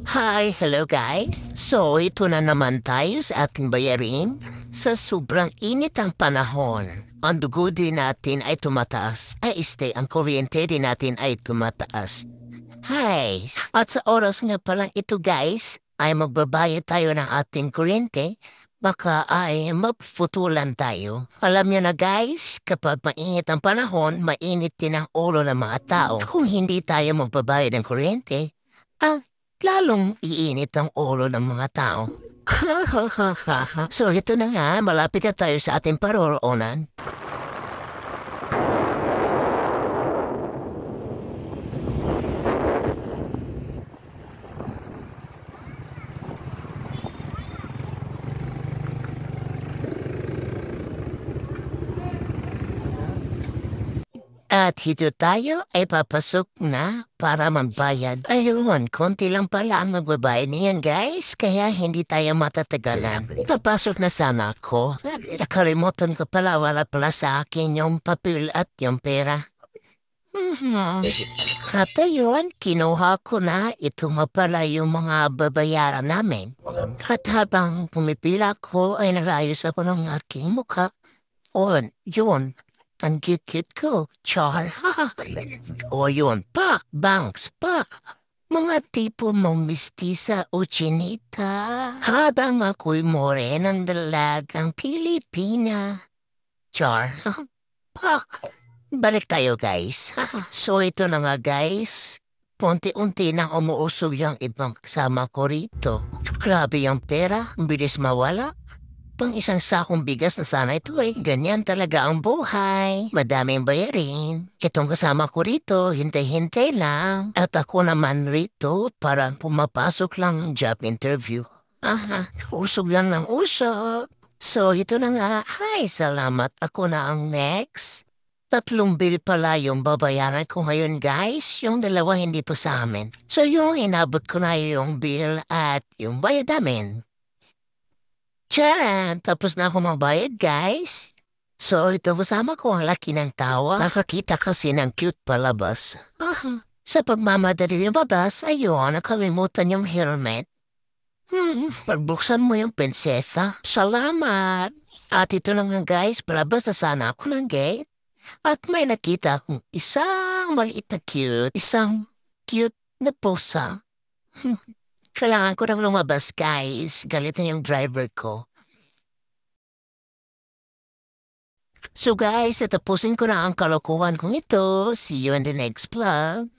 Hello guys. So, ito na naman tayo sa ating bayarin. Sa sobrang init ang panahon, ang dugo din natin ay tumataas. Ang kuryente din natin ay tumataas. Hi! At sa oras nga palang ito guys, ay magbabayad tayo ng ating kuryente. Baka ay maputulan tayo. Alam niyo na guys, kapag mainit ang panahon, mainit din ang ulo ng mga tao. Kung hindi tayo magbabayad ng kuryente, ah, lalong iinit ang ulo ng mga tao. So ito na nga, malapit na tayo sa ating paroroonan. At dito tayo ay papasok na para magbayad. Ayun, konti lang pala ang magbabayad niyan guys, kaya hindi tayo matatagalan. Papasok na sana ako. Nakalimutan ko pala, wala pala sa akin yung papel at yung pera. At ayun, kinuha ko na ito nga pala yung mga babayaran namin. At habang pumipila ko ay nag-ayos ako ng aking mukha. Yun, ang cute ko, char. O yun pa, banks pa. Mga tipo mong mistisa o chinita. Habang ako'y morenang dalagang Pilipina. Char. Pa, balik tayo guys. So ito na nga guys. Unti-unti nang umuusog yung ibang kasama ko rito. Grabe yung pera, ang bilis mawala. Pang isang sakong bigas na sana ito eh. Ganyan talaga ang buhay. Madaming bayarin. Itong kasama ko rito, hintay-hintay lang. At ako naman rito para pumapasok lang ng job interview. Usog lang ng usog. So ito na nga. Hi, salamat. Ako na ang next. 3 bill pala yung babayaran ko ngayon guys. Yung dalawa hindi pa sa amin. So yung inabot ko na yung bill at yung bayad namin. Tiyan! Tapos na ako magbayad, guys. So, ito kasama ko ang laki ng tawa. Nakakita kasi ng cute palabas. Sa pagmamadali lumabas, ayun, nakalimutan yung helmet. Pagbuksan mo yung prinsesa. Salamat! At ito na nga guys, palabas na sana ako ng gate. At may nakita akong isang maliit na cute, isang cute na pusa. Kailangan ko na lumabas guys. Galit na yung driver ko. So guys, tapusin ko na ang kalokohan kong ito. See you in the next vlog.